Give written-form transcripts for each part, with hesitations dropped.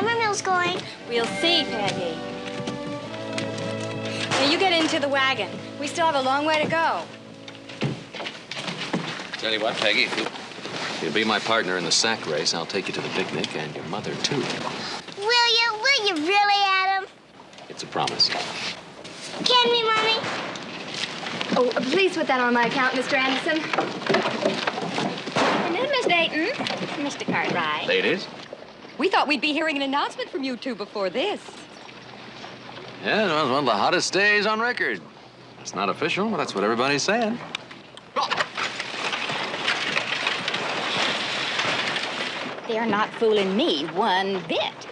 lumber mill's going. We'll see, Peggy. Now, you get into the wagon. We still have a long way to go. Tell you what, Peggy, if you'll be my partner in the sack race, I'll take you to the picnic and your mother, too. Will you? Will you really, Adam? It's a promise. Can we, Mommy? Oh, please put that on my account, Mr. Anderson. Hello, Miss Dayton. Mr. Cartwright. Ladies? We thought we'd be hearing an announcement from you two before this. Yeah, it was one of the hottest days on record. It's not official, but that's what everybody's saying. They're not fooling me one bit.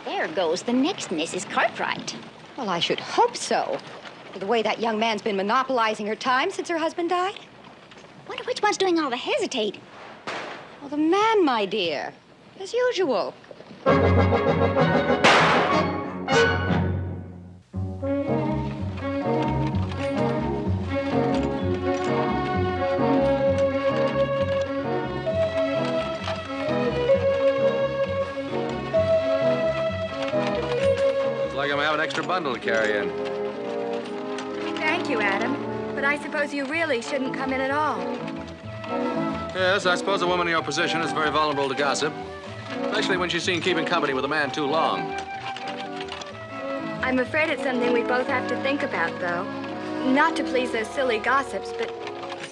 There goes the next Mrs. Cartwright. Well, I should hope so. The way that young man's been monopolizing her time since her husband died. Wonder which one's doing all the hesitating. Well, the man, my dear, as usual. Like I'm gonna have an extra bundle to carry in. Thank you, Adam. But I suppose you really shouldn't come in at all. Yes, I suppose a woman in your position is very vulnerable to gossip. Especially when she's seen keeping company with a man too long. I'm afraid it's something we both have to think about, though. Not to please those silly gossips, but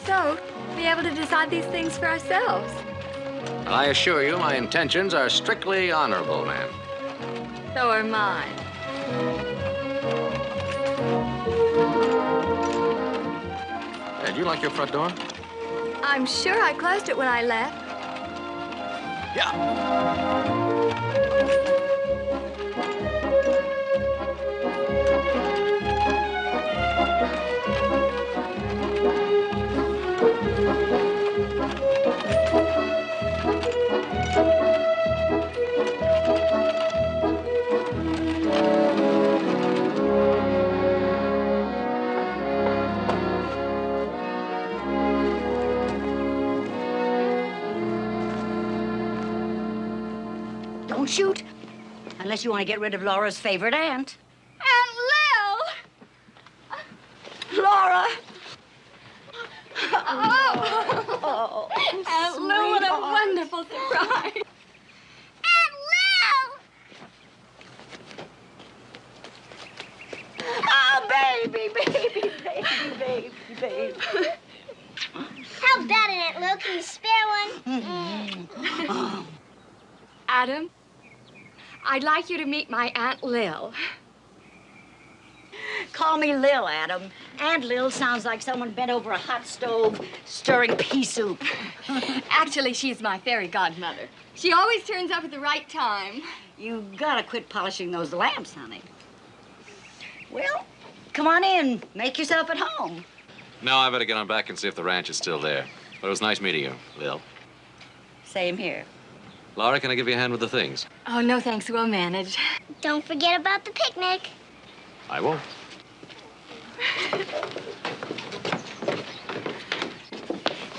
so be able to decide these things for ourselves. I assure you, my intentions are strictly honorable, ma'am. So are mine. Hey, do you like your front door? I'm sure I closed it when I left. Yeah. Don't shoot. Unless you want to get rid of Laura's favorite aunt. Aunt Lil! Laura! Oh, Aunt Lil, what a wonderful surprise. Aunt Lil! Oh, baby. How about it, Aunt Lil? Can you spare one? Adam, I'd like you to meet my Aunt Lil. Call me Lil, Adam. Aunt Lil sounds like someone bent over a hot stove stirring pea soup. Actually, she's my fairy godmother. She always turns up at the right time. You gotta quit polishing those lamps, honey. Well, come on in. Make yourself at home. No, I better get on back and see if the ranch is still there. But it was nice meeting you, Lil. Same here. Laura, can I give you a hand with the things? Oh, no thanks. We'll manage. Don't forget about the picnic. I won't.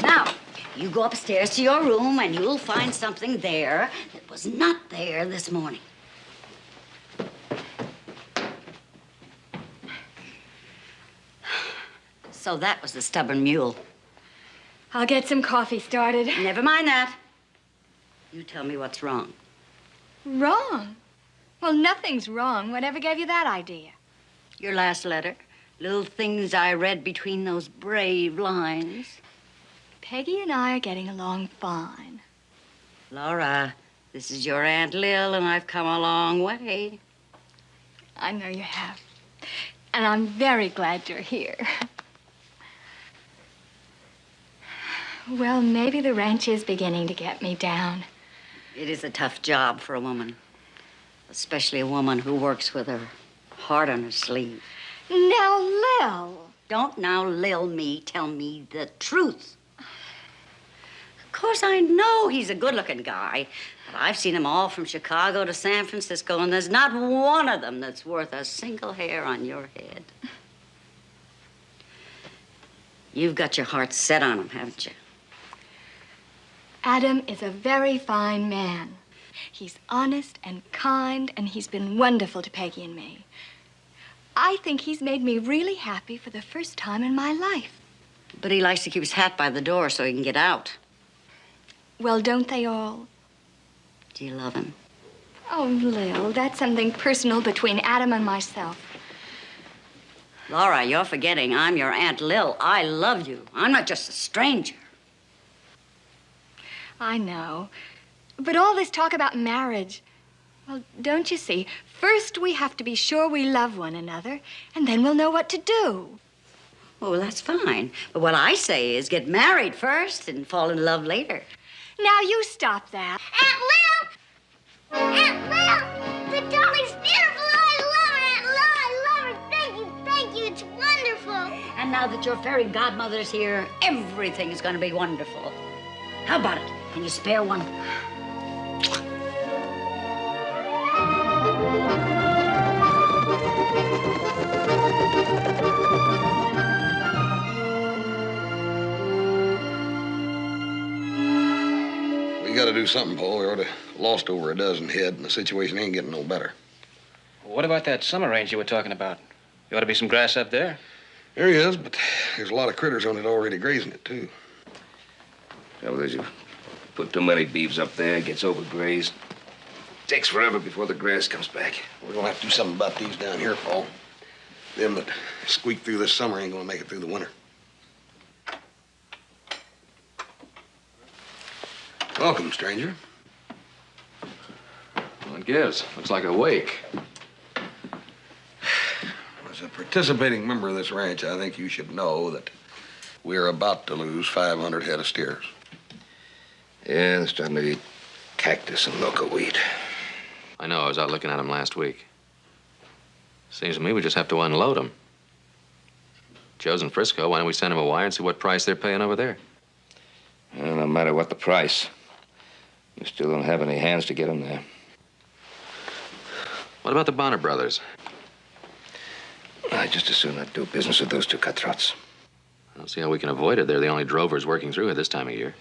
Now, you go upstairs to your room and you'll find something there that was not there this morning. So that was the stubborn mule. I'll get some coffee started. Never mind that. You tell me what's wrong. Wrong? Well, nothing's wrong. Whatever gave you that idea? Your last letter. Little things I read between those brave lines. Peggy and I are getting along fine. Laura, this is your Aunt Lil, and I've come a long way. I know you have. And I'm very glad you're here. Well, maybe the ranch is beginning to get me down. It is a tough job for a woman, especially a woman who works with her heart on her sleeve. Now, Lil. Don't now Lil me, tell me the truth. Of course, I know he's a good-looking guy, but I've seen them all from Chicago to San Francisco, and there's not one of them that's worth a single hair on your head. You've got your heart set on him, haven't you? Adam is a very fine man. He's honest and kind, and he's been wonderful to Peggy and me. I think he's made me really happy for the first time in my life. But he likes to keep his hat by the door so he can get out. Well, don't they all? Do you love him? Oh, Lil, that's something personal between Adam and myself. Laura, you're forgetting I'm your Aunt Lil. I love you. I'm not just a stranger. I know. But all this talk about marriage, well, don't you see? First, we have to be sure we love one another, and then we'll know what to do. Oh, well, that's fine. But what I say is get married first and fall in love later. Now, you stop that. Aunt Lil! Aunt Lil! The dolly's beautiful! I love her, Aunt Lil! I love her! Thank you, it's wonderful! And now that your fairy godmother's here, everything is going to be wonderful. How about it? Can you spare one? We got to do something, Paul. We already lost over a dozen head, and the situation ain't getting no better. What about that summer range you were talking about? There ought to be some grass up there. There he is, but there's a lot of critters on it already grazing it, too. Trouble is, you put too many beeves up there, it gets overgrazed. Takes forever before the grass comes back. We're going to have to do something about these down here, Paul. Them that squeak through this summer ain't going to make it through the winter. Welcome, stranger. What gives? Looks like a wake. As a participating member of this ranch, I think you should know that we're about to lose 500 head of steers. Yeah, they're starting to eat cactus and loco weed. I know, I was out looking at them last week. Seems to me we just have to unload them. Joe's in Frisco. Why don't we send him a wire and see what price they're paying over there? Well, no matter what the price, we still don't have any hands to get them there. What about the Bonner brothers? I'd just as soon not do business with those two cutthroats. I don't see how we can avoid it. They're the only drovers working through it this time of year.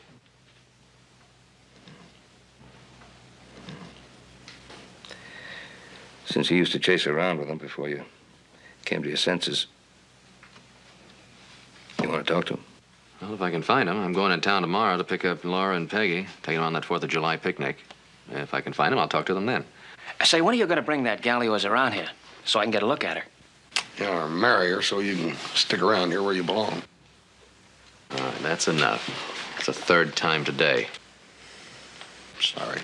Since you used to chase around with them before you came to your senses, you want to talk to them? Well, if I can find them. I'm going in town tomorrow to pick up Laura and Peggy, take them on that 4th of July picnic. If I can find them, I'll talk to them then. Say, when are you going to bring that gal of yours around here so I can get a look at her? You know, or marry her so you can stick around here where you belong. All right, that's enough. It's the 3rd time today. Sorry.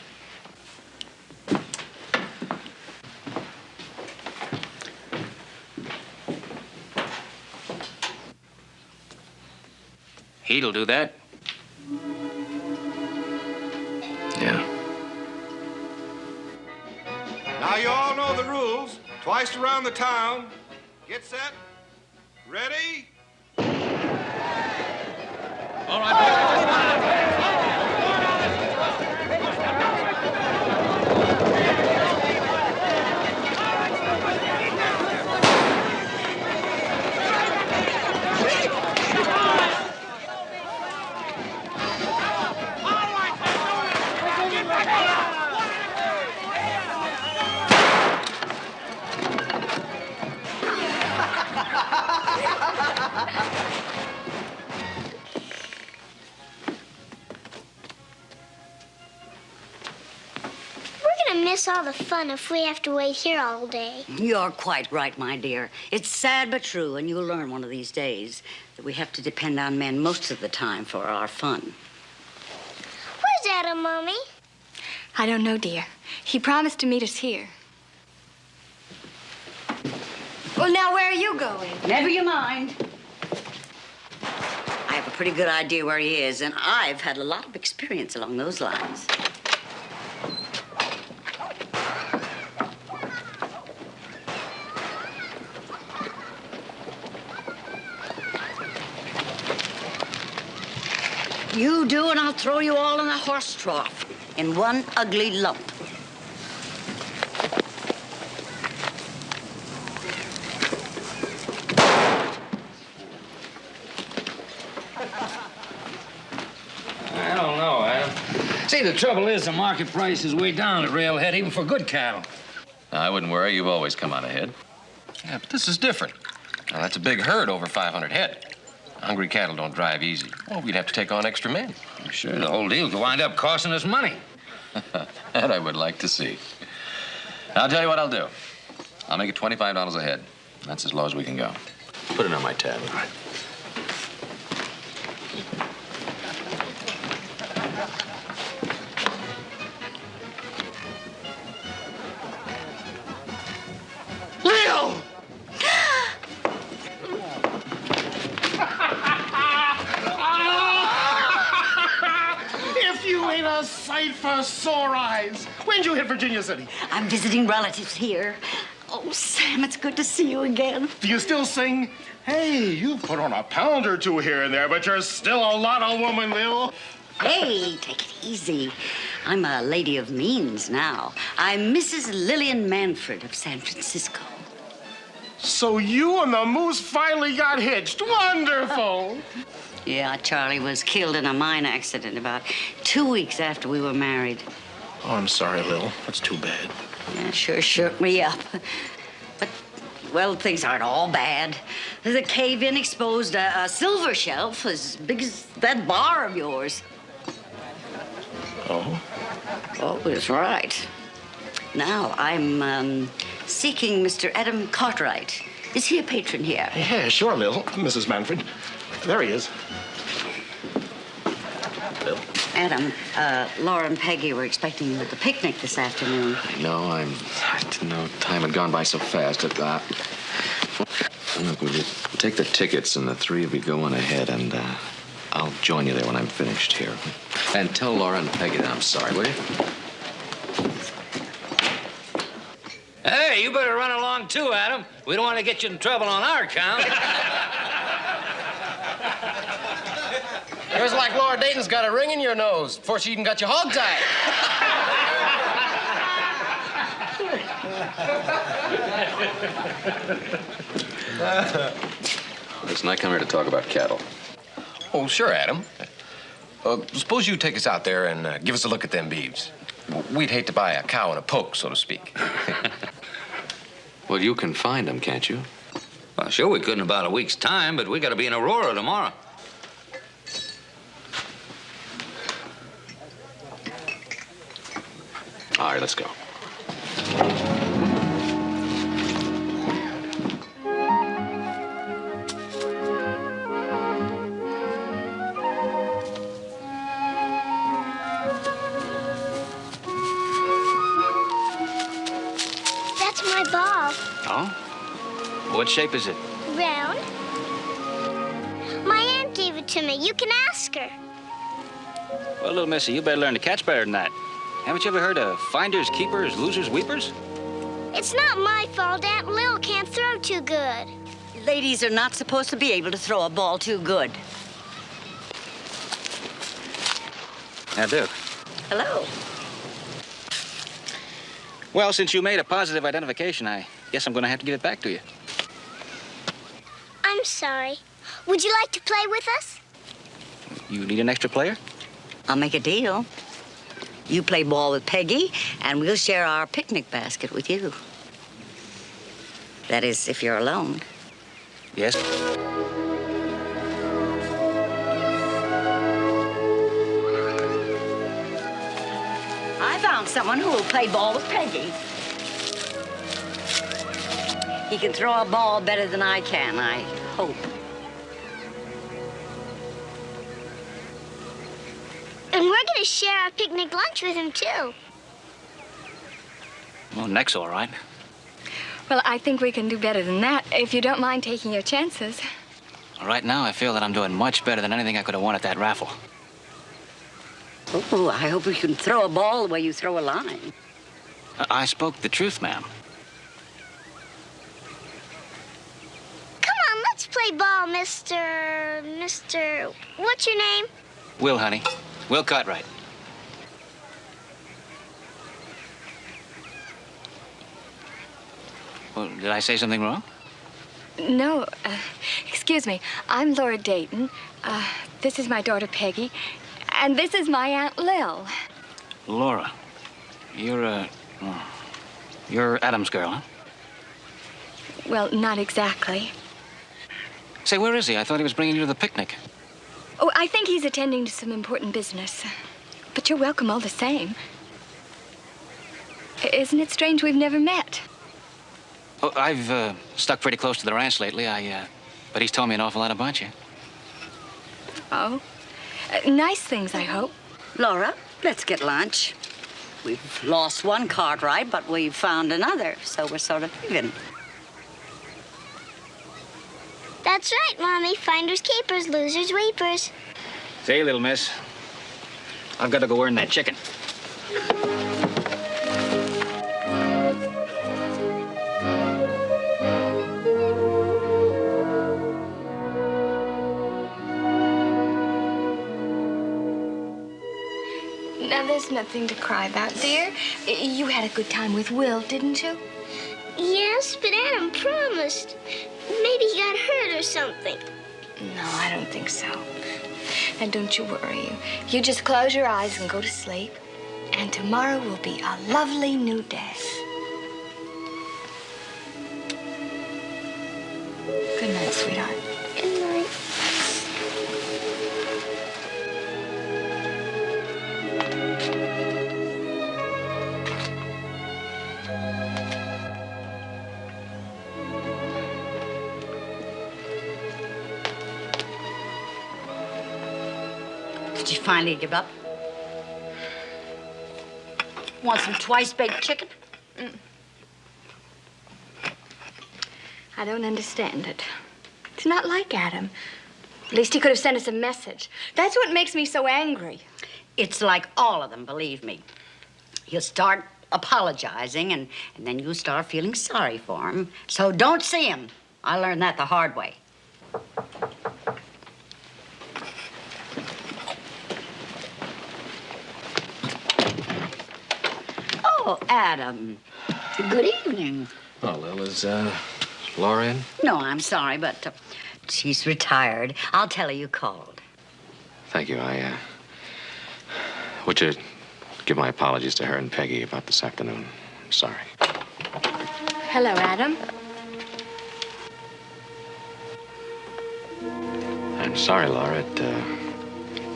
He'll do that. Yeah. Now you all know the rules. Twice around the town. Get set. Ready? All right. Miss all the fun if we have to wait here all day. You're quite right, my dear. It's sad but true, and you'll learn one of these days that we have to depend on men most of the time for our fun. Where's Adam, Mommy? I don't know, dear. He promised to meet us here. Well, now, where are you going? Never you mind. I have a pretty good idea where he is, and I've had a lot of experience along those lines. You do, and I'll throw you all in a horse trough in one ugly lump. I don't know, Adam. Say, See, the trouble is the market price is way down at Railhead, even for good cattle. I wouldn't worry. You've always come out ahead. Yeah, but this is different. Now, that's a big herd, over 500 head. Hungry cattle don't drive easy. Well, we'd have to take on extra men. I'm sure the whole deal could wind up costing us money. That I would like to see. I'll tell you what I'll do. I'll make it $25 a head. That's as low as we can go. Put it on my tab. All right. Leo! If you ain't a sight for sore eyes. When'd you hit Virginia City? I'm visiting relatives here. Oh, Sam, it's good to see you again. Do you still sing? Hey, you put on a pound or two here and there, but you're still a lot of woman, Lil. Hey, take it easy. I'm a lady of means now. I'm Mrs. Lillian Manfred of San Francisco. So you and the moose finally got hitched. Wonderful. Yeah, Charlie was killed in a mine accident about 2 weeks after we were married. Oh, I'm sorry, Lil. That's too bad. Yeah, sure shook me up. But, well, things aren't all bad. The cave-in exposed a silver shelf as big as that bar of yours. Oh? Oh, that's right. Now, I'm seeking Mr. Adam Cartwright. Is he a patron here? Yeah, sure, Lil. Mrs. Manfred. There he is. Lil? Adam, Laura and Peggy were expecting you at the picnic this afternoon. I know. I didn't know time had gone by so fast. Look, would you take the tickets and the three of you go on ahead, and I'll join you there when I'm finished here. And tell Laura and Peggy that I'm sorry, will you? Hey, you better run along too, Adam. We don't want to get you in trouble on our account. It was like Laura Dayton's got a ring in your nose before she even got you hog-tied. Listen, I come here to talk about cattle. Oh, sure, Adam. Suppose you take us out there and give us a look at them beeves. We'd hate to buy a cow in a poke, so to speak. Well, you can find them, can't you? Well, sure we could in about a week's time, but we got to be in Aurora tomorrow. All right, let's go. That's my ball. Oh? What shape is it? Round. My aunt gave it to me. You can ask her. Well, little missy, you better learn to catch better than that. Haven't you ever heard of finders, keepers, losers, weepers? It's not my fault Aunt Lil can't throw too good. Ladies are not supposed to be able to throw a ball too good. I do. Hello. Well, since you made a positive identification, I guess I'm going to have to give it back to you. I'm sorry. Would you like to play with us? You need an extra player? I'll make a deal. You play ball with Peggy, and we'll share our picnic basket with you. That is, if you're alone. Yes. I found someone who will play ball with Peggy. He can throw a ball better than I can, I hope. And we're going to share our picnic lunch with him, too. Well, neck's all right. Well, I think we can do better than that, if you don't mind taking your chances. Well, right now, I feel that I'm doing much better than anything I could have won at that raffle. Oh, I hope you can throw a ball the way you throw a line. I spoke the truth, ma'am. Come on, let's play ball, Mr. What's your name? Will, honey. Will Cartwright. Well, did I say something wrong? No, excuse me. I'm Laura Dayton. This is my daughter, Peggy. And this is my Aunt Lil. Laura, you're Adam's girl, huh? Well, not exactly. Say, where is he? I thought he was bringing you to the picnic. Oh, I think he's attending to some important business. But you're welcome all the same. Isn't it strange we've never met? Oh, I've stuck pretty close to the ranch lately. But he's told me an awful lot about you. Oh? Nice things, I hope. Laura, let's get lunch. We've lost one Cartwright, but we've found another, so we're sort of even. That's right, Mommy. Finders keepers, losers weepers. Say, little miss, I've got to go earn that chicken. Now, there's nothing to cry about, dear. You had a good time with Will, didn't you? Yes, but Adam promised. Maybe he got hurt or something. No, I don't think so. And don't you worry. You just close your eyes and go to sleep. And tomorrow will be a lovely new day. Good night, sweetheart. Good night. Did you finally give up? Want some twice-baked chicken? I don't understand it. It's not like Adam. At least he could have sent us a message. That's what makes me so angry. It's like all of them, believe me. He'll start apologizing, and then you start feeling sorry for him. So don't see him. I learned that the hard way. Oh, Adam. Good evening. Oh, Lil, is Laura in? No, I'm sorry, but she's retired. I'll tell her you called. Thank you. Would you give my apologies to her and Peggy about this afternoon? I'm sorry. Hello, Adam. I'm sorry, Laura.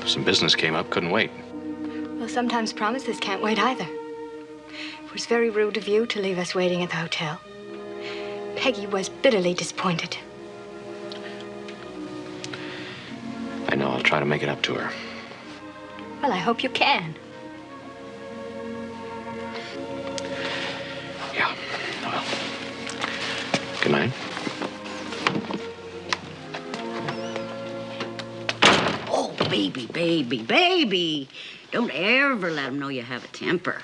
Some business came up. Couldn't wait. Well, sometimes promises can't wait either. It was very rude of you to leave us waiting at the hotel. Peggy was bitterly disappointed. I know. I'll try to make it up to her. Well, I hope you can. Yeah. Well. Good night. Oh, baby, baby, baby. Don't ever let him know you have a temper.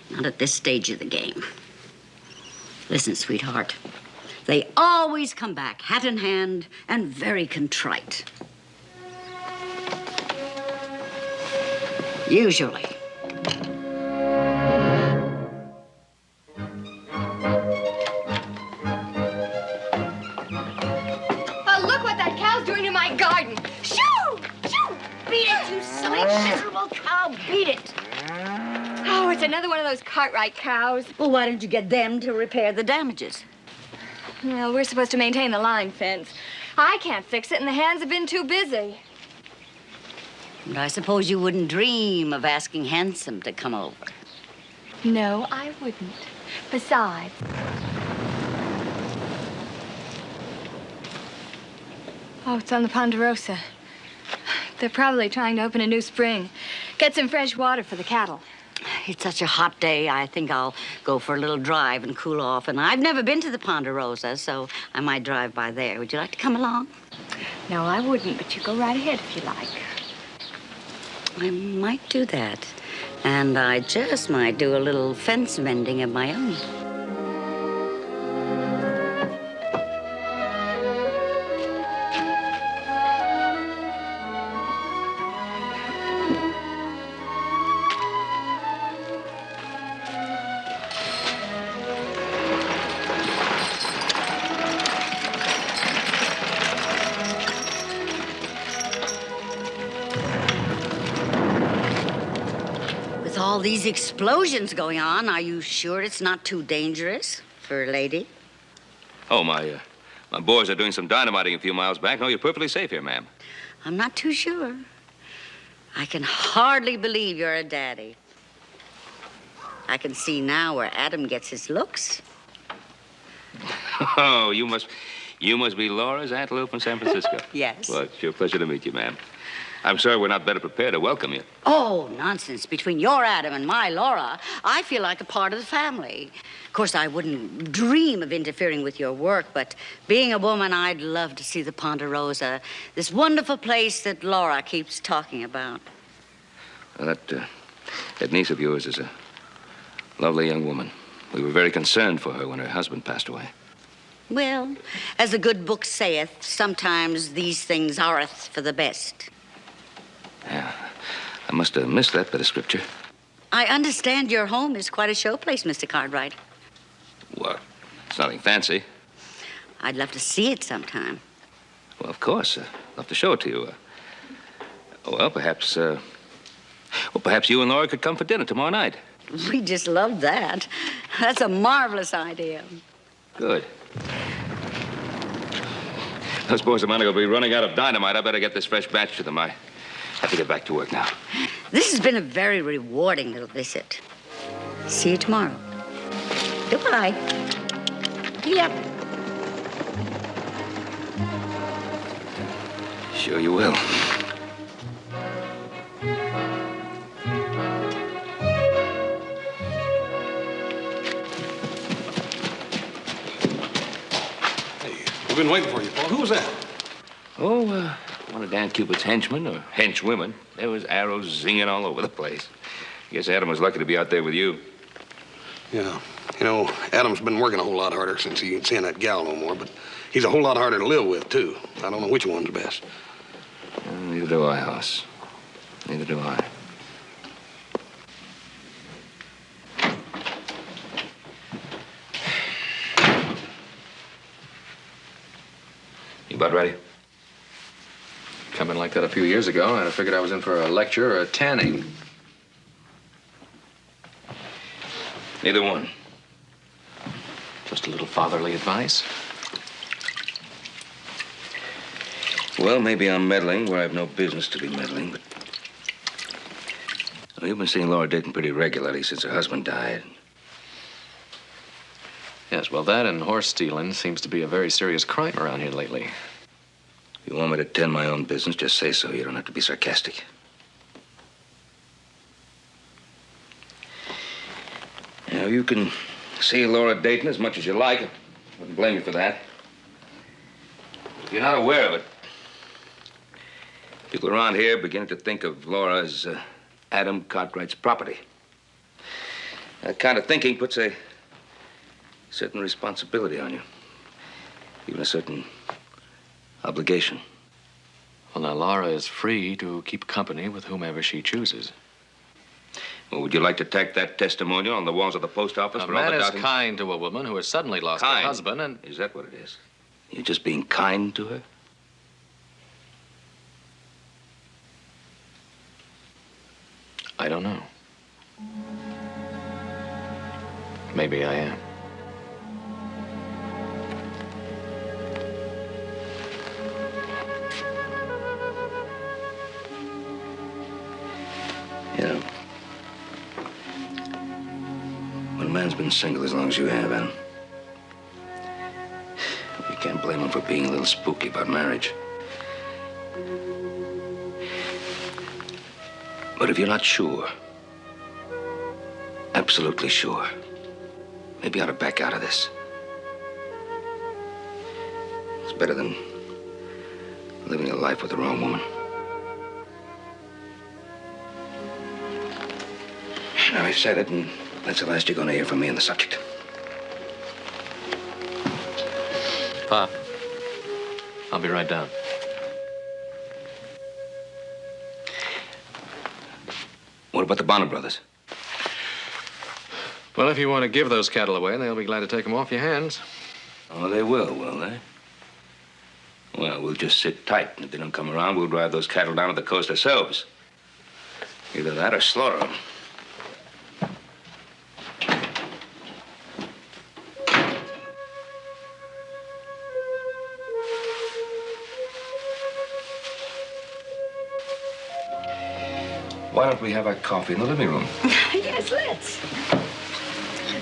Not at this stage of the game. Listen, sweetheart. They always come back hat in hand and very contrite. Usually. Oh, look what that cow's doing in my garden. Shoo! Shoo! Beat it, you silly, miserable cow. Beat it. Oh, it's another one of those Cartwright cows. Well, why don't you get them to repair the damages? Well, we're supposed to maintain the line fence. I can't fix it, and the hands have been too busy. And I suppose you wouldn't dream of asking Handsome to come over. No, I wouldn't. Besides... Oh, it's on the Ponderosa. They're probably trying to open a new spring. Get some fresh water for the cattle. It's such a hot day, I think I'll go for a little drive and cool off. And I've never been to the Ponderosa, so I might drive by there. Would you like to come along? No, I wouldn't, but you go right ahead if you like. I might do that. And I just might do a little fence mending of my own. these explosions going on. Are you sure it's not too dangerous for a lady? Oh, my boys are doing some dynamiting a few miles back. No, you're perfectly safe here, ma'am. I'm not too sure. I can hardly believe you're a daddy. I can see now where Adam gets his looks. Oh, you must be Laura's Aunt Lou from San Francisco. Yes. Well, it's your pleasure to meet you, ma'am. I'm sorry we're not better prepared to welcome you. Oh, nonsense. Between your Adam and my Laura, I feel like a part of the family. Of course, I wouldn't dream of interfering with your work, but being a woman, I'd love to see the Ponderosa, this wonderful place that Laura keeps talking about. Well, that niece of yours is a lovely young woman. We were very concerned for her when her husband passed away. Well, as the good book saith, sometimes these things areth for the best. Yeah, I must have missed that bit of scripture. I understand your home is quite a showplace, Mr. Cartwright. Well, it's nothing fancy. I'd love to see it sometime. Well, of course. I'd love to show it to you. Perhaps you and Laura could come for dinner tomorrow night. We just love that. That's a marvelous idea. Good. Those boys of mine are going to be running out of dynamite. I better get this fresh batch to them. I have to get back to work now. This has been a very rewarding little visit. See you tomorrow. Goodbye. Yep. Sure you will. We've been waiting for you, Paul. Who was that? Oh, one of Dan Cupid's henchmen or henchwomen. There was arrows zinging all over the place. Guess Adam was lucky to be out there with you. Yeah. You know, Adam's been working a whole lot harder since he ain't seeing that gal no more, but he's a whole lot harder to live with, too. I don't know which one's best. Neither do I, Hoss. Neither do I. You about ready? Come in like that a few years ago, and I figured I was in for a lecture or a tanning. Neither one. Just a little fatherly advice. Well, maybe I'm meddling where I have no business to be meddling, but... Well, you've been seeing Laura Dayton pretty regularly since her husband died. Yes, well, that and horse stealing seems to be a very serious crime around here lately. If you want me to tend my own business, just say so. You don't have to be sarcastic. Now, you can see Laura Dayton as much as you like. I wouldn't blame you for that. If you're not aware of it, people around here are beginning to think of Laura as Adam Cartwright's property. That kind of thinking puts a certain responsibility on you. Even a certain obligation. Well, now, Laura is free to keep company with whomever she chooses. Well, would you like to tack that testimonial on the walls of the post office A for all man the is doubting? kind to a woman who has suddenly lost her Kind? husband, and... Is that what it is? You're just being kind to her? I don't know. Maybe I am. You know, when a man's been single as long as you have, Adam, you can't blame him for being a little spooky about marriage. But if you're not sure, absolutely sure, maybe you ought to back out of this. It's better than living a life with the wrong woman. Now, I've said it, and that's the last you're going to hear from me on the subject. Pop, I'll be right down. What about the Bonner brothers? Well, if you want to give those cattle away, they'll be glad to take them off your hands. Oh, they will they? Well, we'll just sit tight. If they don't come around, we'll drive those cattle down to the coast ourselves. Either that or slaughter them. Why don't we have our coffee in the living room? Yes, let's.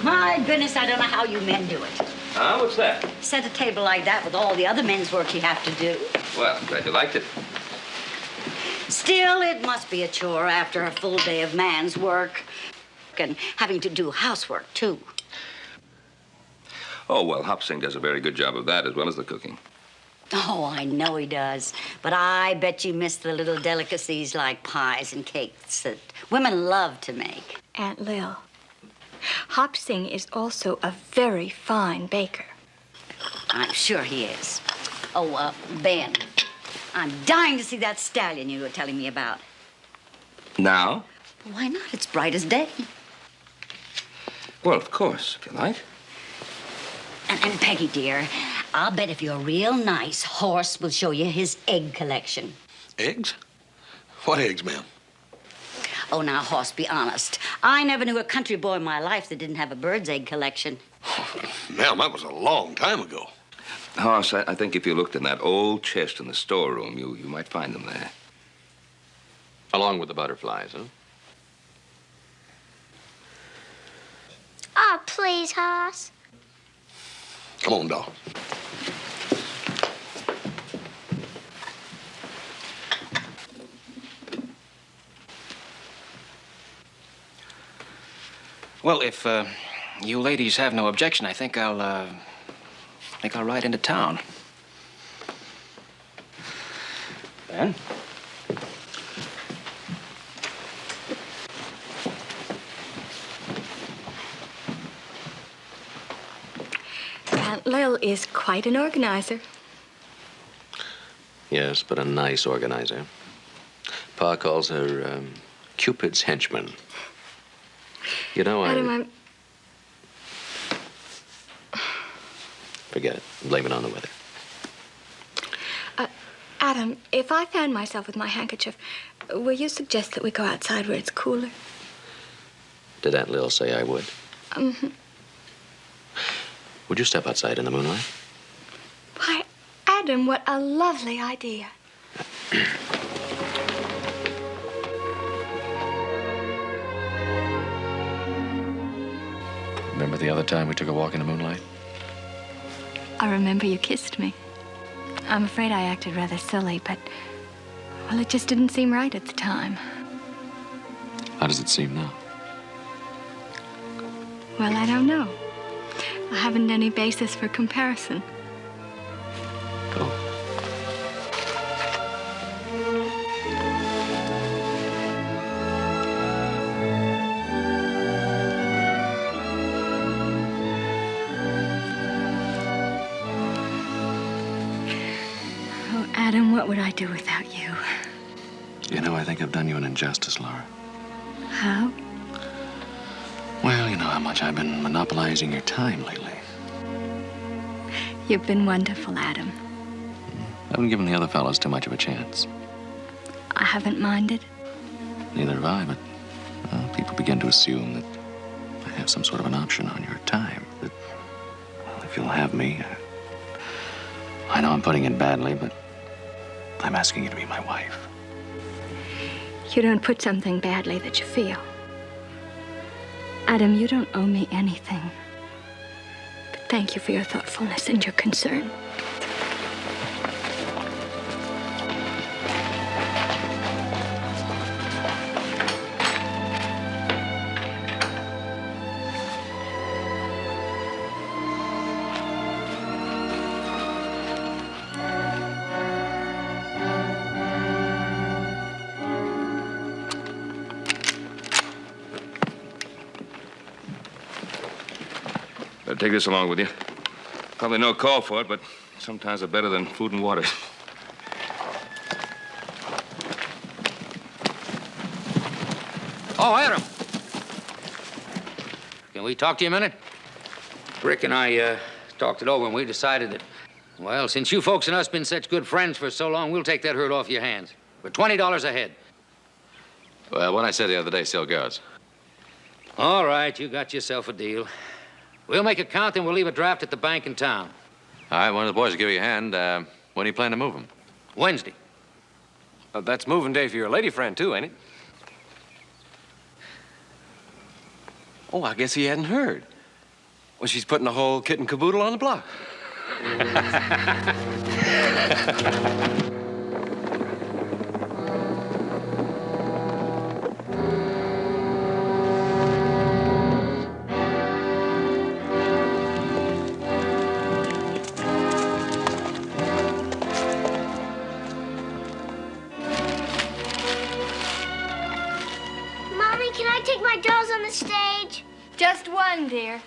My goodness, I don't know how you men do it. Ah, what's that? Set a table like that with all the other men's work you have to do. Well, I'm glad you liked it. Still, it must be a chore after a full day of man's work. And having to do housework, too. Oh, well, Hopsing does a very good job of that as well as the cooking. Oh, I know he does. But I bet you miss the little delicacies like pies and cakes that women love to make. Aunt Lil, Hopsing is also a very fine baker. I'm sure he is. Oh, Ben, I'm dying to see that stallion you were telling me about. Now? Why not? It's bright as day. Well, of course, if you like. And Peggy, dear, I'll bet if you're real nice, Horse will show you his egg collection. Eggs? What eggs, ma'am? Oh, now, Horse, be honest. I never knew a country boy in my life that didn't have a bird's egg collection. Ma'am, that was a long time ago. Hoss, I think if you looked in that old chest in the storeroom, you might find them there. Along with the butterflies, huh? Oh, please, Hoss. Come on, doll. Well, if you ladies have no objection, I think I'll ride into town. Ben? Aunt Lil is quite an organizer. Yes, but a nice organizer. Pa calls her Cupid's henchman. You know, Adam, Forget it. Blame it on the weather. Adam, if I found myself with my handkerchief, will you suggest that we go outside where it's cooler? Did Aunt Lil say I would? Mm-hmm. Would you step outside in the moonlight? Why, Adam, what a lovely idea. Remember the other time we took a walk in the moonlight? I remember you kissed me. I'm afraid I acted rather silly, but, well, it just didn't seem right at the time. How does it seem now? Well, I don't know. I haven't any basis for comparison. Oh. Oh, Adam, what would I do without you? You know, I think I've done you an injustice, Laura. How? Well, you know how much I've been monopolizing your time lately. You've been wonderful, Adam. I haven't given the other fellows too much of a chance. I haven't minded. Neither have I, but people begin to assume that I have some sort of an option on your time. That, well, if you'll have me, I know I'm putting it badly, but I'm asking you to be my wife. You don't put something badly that you feel. Adam, you don't owe me anything. But thank you for your thoughtfulness and your concern. Take this along with you. Probably no call for it, but sometimes they're better than food and water. Oh, Adam. Can we talk to you a minute? Rick and I talked it over, and we decided that, well, since you folks and us been such good friends for so long, we'll take that hurt off your hands. For $20 a head. Well, what I said the other day still goes. All right, you got yourself a deal. We'll make it count, and we'll leave a draft at the bank in town. All right, one of the boys will give you a hand. When do you plan to move them? Wednesday. That's moving day for your lady friend, too, ain't it? Oh, I guess he hadn't heard. Well, she's putting the whole kit and caboodle on the block. Mommy, can I take my dolls on the stage? Just one, dear.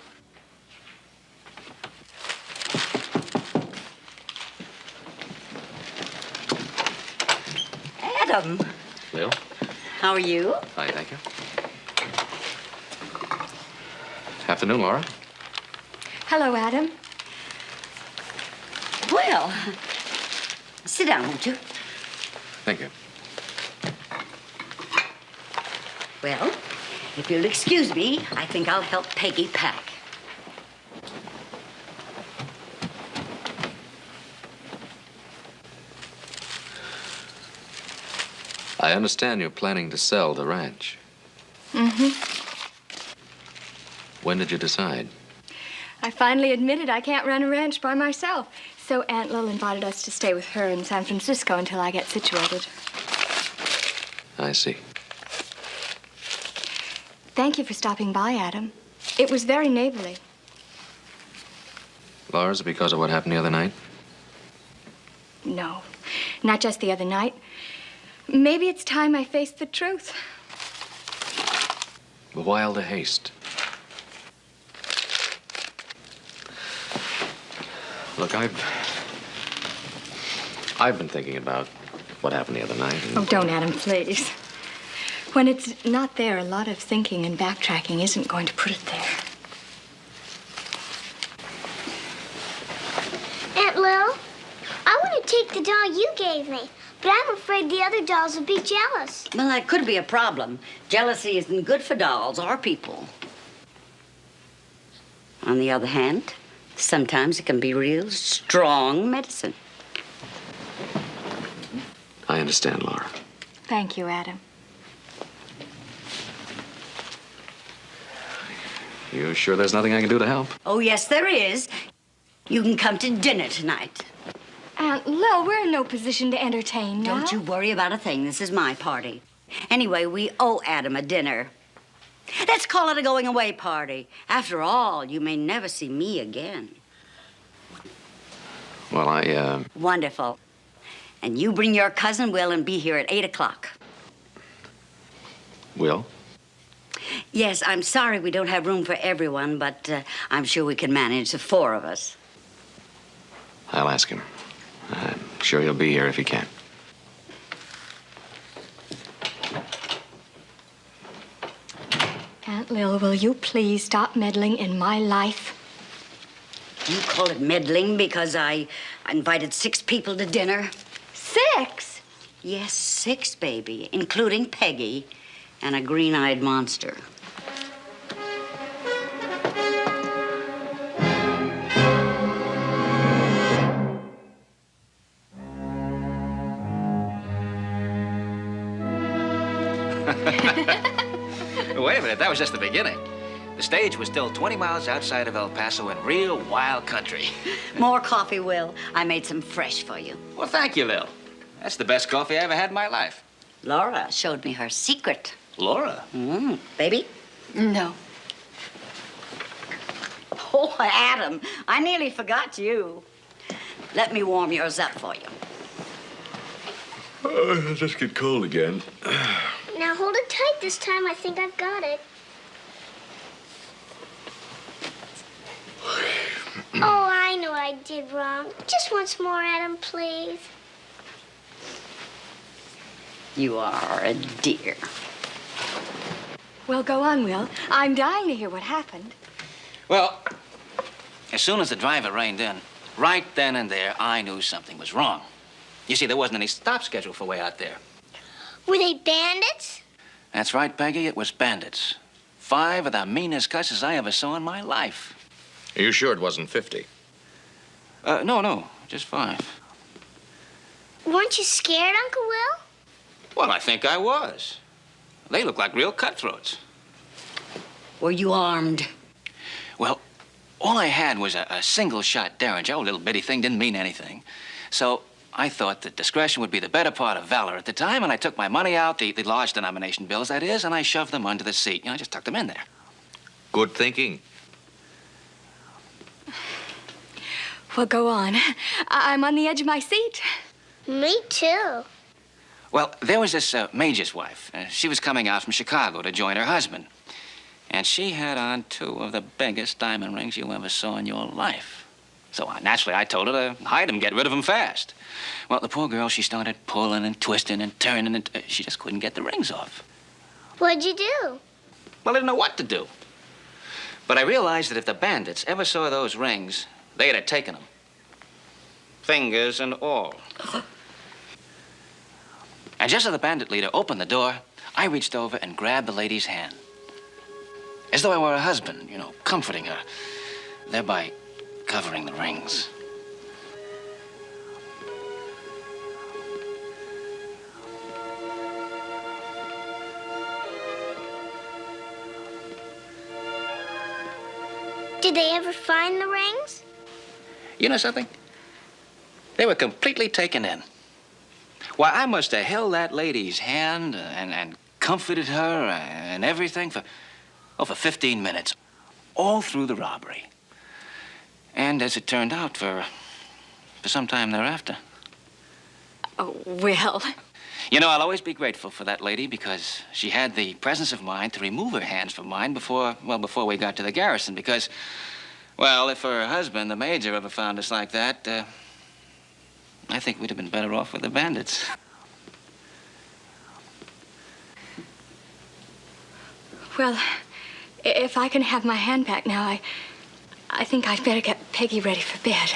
Adam, Lil? how are you? Fine, thank you. Afternoon, Laura. Hello, Adam. Well, sit down, won't you? Thank you. Well, if you'll excuse me, I think I'll help Peggy pack. I understand you're planning to sell the ranch. Mm-hmm. When did you decide? I finally admitted I can't run a ranch by myself. So Aunt Lil invited us to stay with her in San Francisco until I get situated. I see. Thank you for stopping by, Adam. It was very neighborly. Laura, is it because of what happened the other night? No, not just the other night. Maybe it's time I faced the truth. Why all the haste? Look, I've been thinking about what happened the other night. And... Oh, don't, Adam, please. When it's not there, a lot of thinking and backtracking isn't going to put it there. Aunt Lil, I want to take the doll you gave me, but I'm afraid the other dolls will be jealous. Well, that could be a problem. Jealousy isn't good for dolls or people. On the other hand, sometimes it can be real strong medicine. I understand, Laura. Thank you, Adam. You sure there's nothing I can do to help? Oh, yes, there is. You can come to dinner tonight. Aunt Lil, we're in no position to entertain now. Don't you worry about a thing. This is my party. Anyway, we owe Adam a dinner. Let's call it a going-away party. After all, you may never see me again. Well, Wonderful. And you bring your cousin Will and be here at 8 o'clock. Will? Yes, I'm sorry we don't have room for everyone, but I'm sure we can manage the 4 of us. I'll ask him. I'm sure he'll be here if he can. Aunt Lil, will you please stop meddling in my life? You call it meddling because I invited 6 people to dinner? 6? Yes, 6, baby, including Peggy and a green-eyed monster. Wait a minute, that was just the beginning. The stage was still 20 miles outside of El Paso in real wild country. More coffee, Will. I made some fresh for you. Well, thank you, Lil. That's the best coffee I ever had in my life. Laura showed me her secret. Laura? Baby? No. Oh, Adam, I nearly forgot you. Let me warm yours up for you. It'll just get cold again. Now hold it tight this time. I think I've got it. Oh, I know I did wrong. Just once more, Adam, please. You are a dear. Well, go on, Will. I'm dying to hear what happened. Well, as soon as the driver reined in, right then and there, I knew something was wrong. You see, there wasn't any stop schedule for way out there. Were they bandits? That's right, Peggy. It was bandits. 5 of the meanest cusses I ever saw in my life. Are you sure it wasn't 50? No, just 5. Weren't you scared, Uncle Will? Well, I think I was. They look like real cutthroats. Were you armed? Well, all I had was a single-shot derringer. Oh, little bitty thing, didn't mean anything. So I thought that discretion would be the better part of valor at the time, and I took my money out, the large denomination bills, that is, and I shoved them under the seat. You know, I just tucked them in there. Good thinking. Well, go on. I'm on the edge of my seat. Me too. Well, there was this major's wife. She was coming out from Chicago to join her husband. And she had on 2 of the biggest diamond rings you ever saw in your life. So naturally, I told her to hide them, get rid of them fast. Well, the poor girl, she started pulling and twisting and turning, and she just couldn't get the rings off. What'd you do? Well, I didn't know what to do. But I realized that if the bandits ever saw those rings, they'd have taken them. Fingers and all. And just as the bandit leader opened the door, I reached over and grabbed the lady's hand. As though I were her husband, you know, comforting her, thereby covering the rings. Did they ever find the rings? You know something? They were completely taken in. Why, I must have held that lady's hand and comforted her and everything for 15 minutes, all through the robbery. And as it turned out, for some time thereafter. Oh, well. You know, I'll always be grateful for that lady because she had the presence of mind to remove her hands from mine before we got to the garrison. Because, well, if her husband, the major, ever found us like that, I think we'd have been better off with the bandits. Well, if I can have my hand back now, I think I'd better get Peggy ready for bed.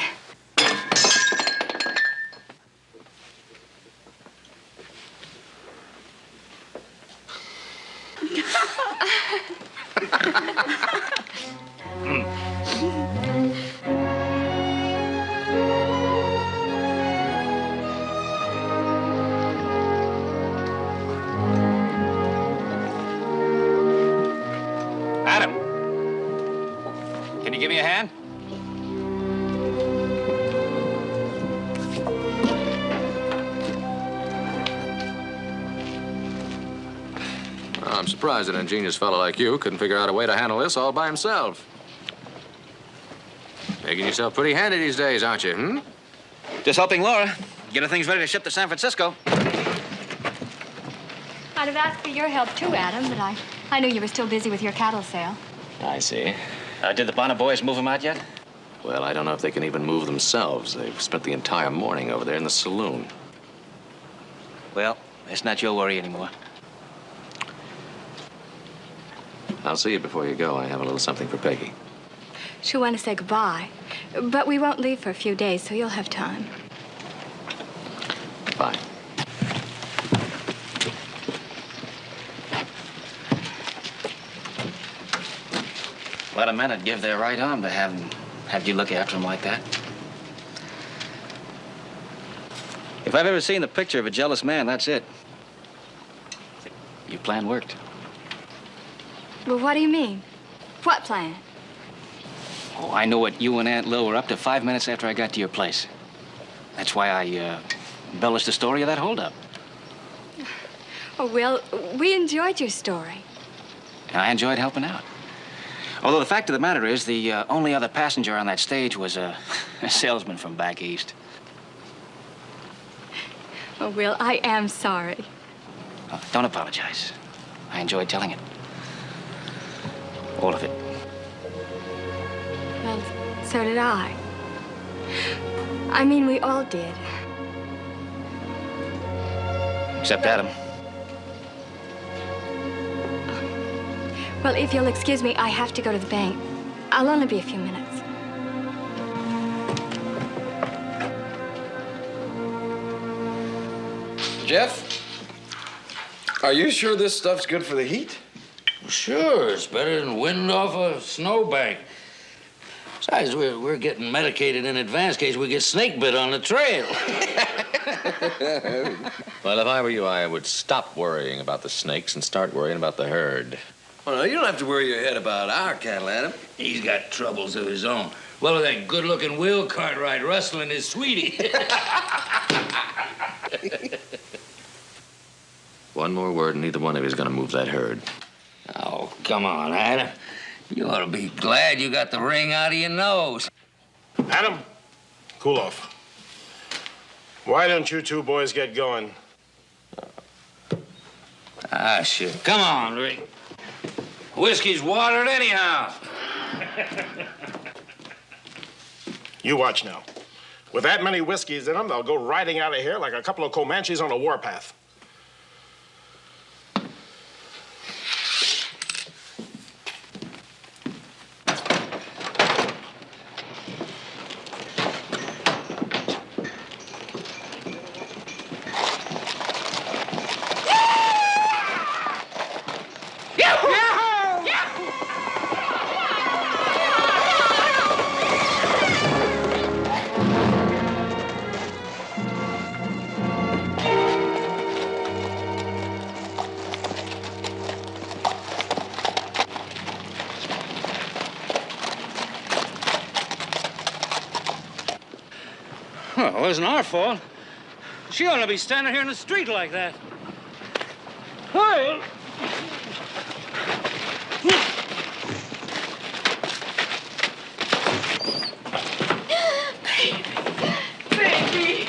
Adam, can you give me a hand? I'm surprised an ingenious fellow like you couldn't figure out a way to handle this all by himself. Making yourself pretty handy these days, aren't you, hmm? Just helping Laura get her things ready to ship to San Francisco. I'd have asked for your help too, Adam, but I knew you were still busy with your cattle sale. I see. Did the Bonner boys move them out yet? Well, I don't know if they can even move themselves. They've spent the entire morning over there in the saloon. Well, it's not your worry anymore. I'll see you before you go. I have a little something for Peggy. She'll want to say goodbye, but we won't leave for a few days, so you'll have time. Bye. A lot of men would give their right arm to have you look after them like that. If I've ever seen the picture of a jealous man, that's it. Your plan worked. Well, what do you mean? What plan? Oh, I know what you and Aunt Lil were up to 5 minutes after I got to your place. That's why I embellished the story of that holdup. Oh, well, we enjoyed your story. And I enjoyed helping out. Although the fact of the matter is, the only other passenger on that stage was a salesman from back east. Oh, Will, I am sorry. Oh, don't apologize. I enjoyed telling it. All of it. Well, so did I. I mean, we all did. Except Adam. Well, if you'll excuse me, I have to go to the bank. I'll only be a few minutes. Jeff, are you sure this stuff's good for the heat? Sure, it's better than wind off a snowbank. Besides, we're getting medicated in advance in case we get snake bit on the trail. Well, if I were you, I would stop worrying about the snakes and start worrying about the herd. Well, you don't have to worry your head about our cattle, Adam. He's got troubles of his own. Well, with that good-looking Will Cartwright rustling his sweetie. One more word, and neither one of you is going to move that herd. Oh, come on, Adam. You ought to be glad you got the ring out of your nose. Adam, cool off. Why don't you two boys get going? Ah, shit. Come on, Rick. Whiskey's watered anyhow. You watch now. With that many whiskeys in them, they'll go riding out of here like a couple of Comanches on a warpath. Well, it wasn't our fault. She ought to be standing here in the street like that. Hey! Baby!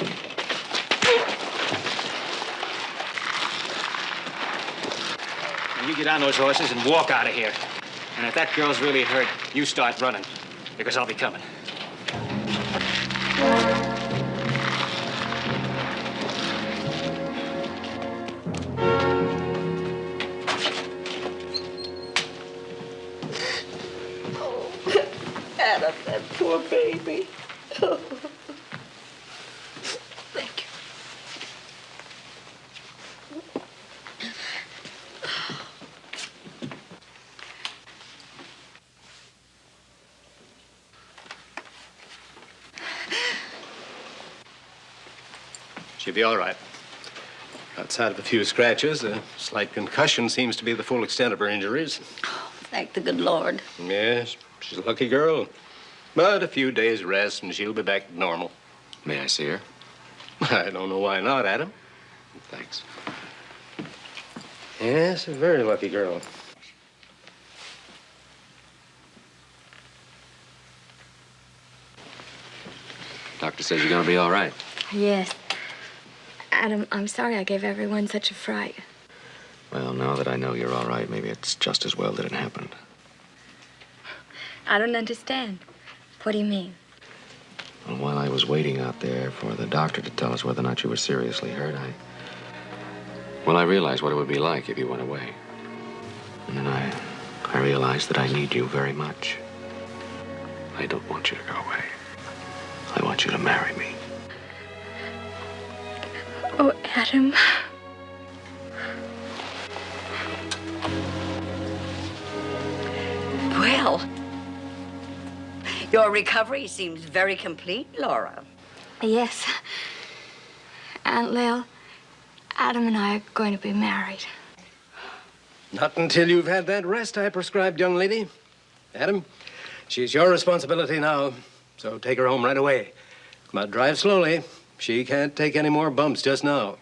You get on those horses and walk out of here. And if that girl's really hurt, you start running, because I'll be coming. Adam, that poor baby. Thank you. She'll be all right. Outside of a few scratches, a slight concussion seems to be the full extent of her injuries. Thank the good Lord. Yes, she's a lucky girl. But a few days' rest and she'll be back to normal. May I see her? I don't know why not, Adam. Thanks. Yes, a very lucky girl. Doctor says you're going to be all right. Yes. Adam, I'm sorry I gave everyone such a fright. Well, now that I know you're all right, maybe it's just as well that it happened. I don't understand. What do you mean? Well, while I was waiting out there for the doctor to tell us whether or not you were seriously hurt, I realized what it would be like if you went away. And then I realized that I need you very much. I don't want you to go away. I want you to marry me. Oh, Adam. Well, your recovery seems very complete, Laura. Yes. Aunt Lil, Adam and I are going to be married. Not until you've had that rest I prescribed, young lady. Adam, she's your responsibility now, so take her home right away. But drive slowly. She can't take any more bumps just now.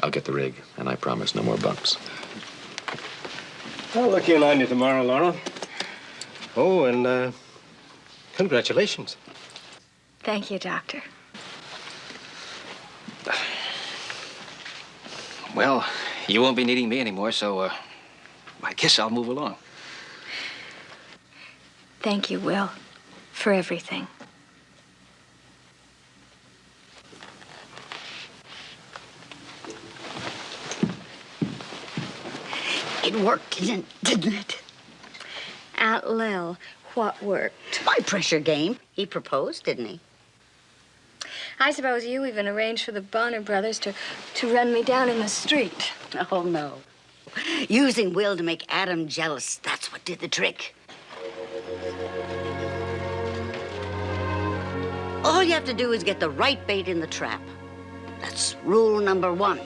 I'll get the rig, and I promise no more bumps. I'll look in on you tomorrow, Laura. Oh, and congratulations. Thank you, Doctor. Well, you won't be needing me anymore, so I guess I'll move along. Thank you, Will, for everything. It worked, didn't it? Aunt Lil, what worked? My pressure game. He proposed, didn't he? I suppose you even arranged for the Bonner brothers to run me down in the street. Oh, no. Using Will to make Adam jealous, that's what did the trick. All you have to do is get the right bait in the trap. That's rule number 1.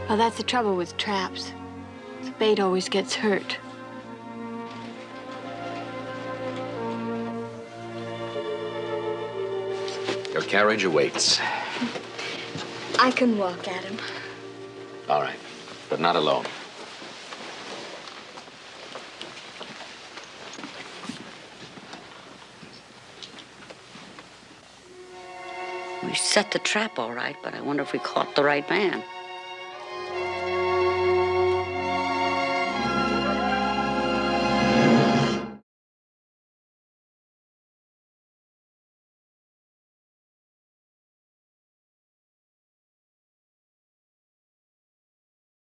Well, that's the trouble with traps. The bait always gets hurt. Your carriage awaits. I can walk, Adam. All right, but not alone. We set the trap all right, but I wonder if we caught the right man.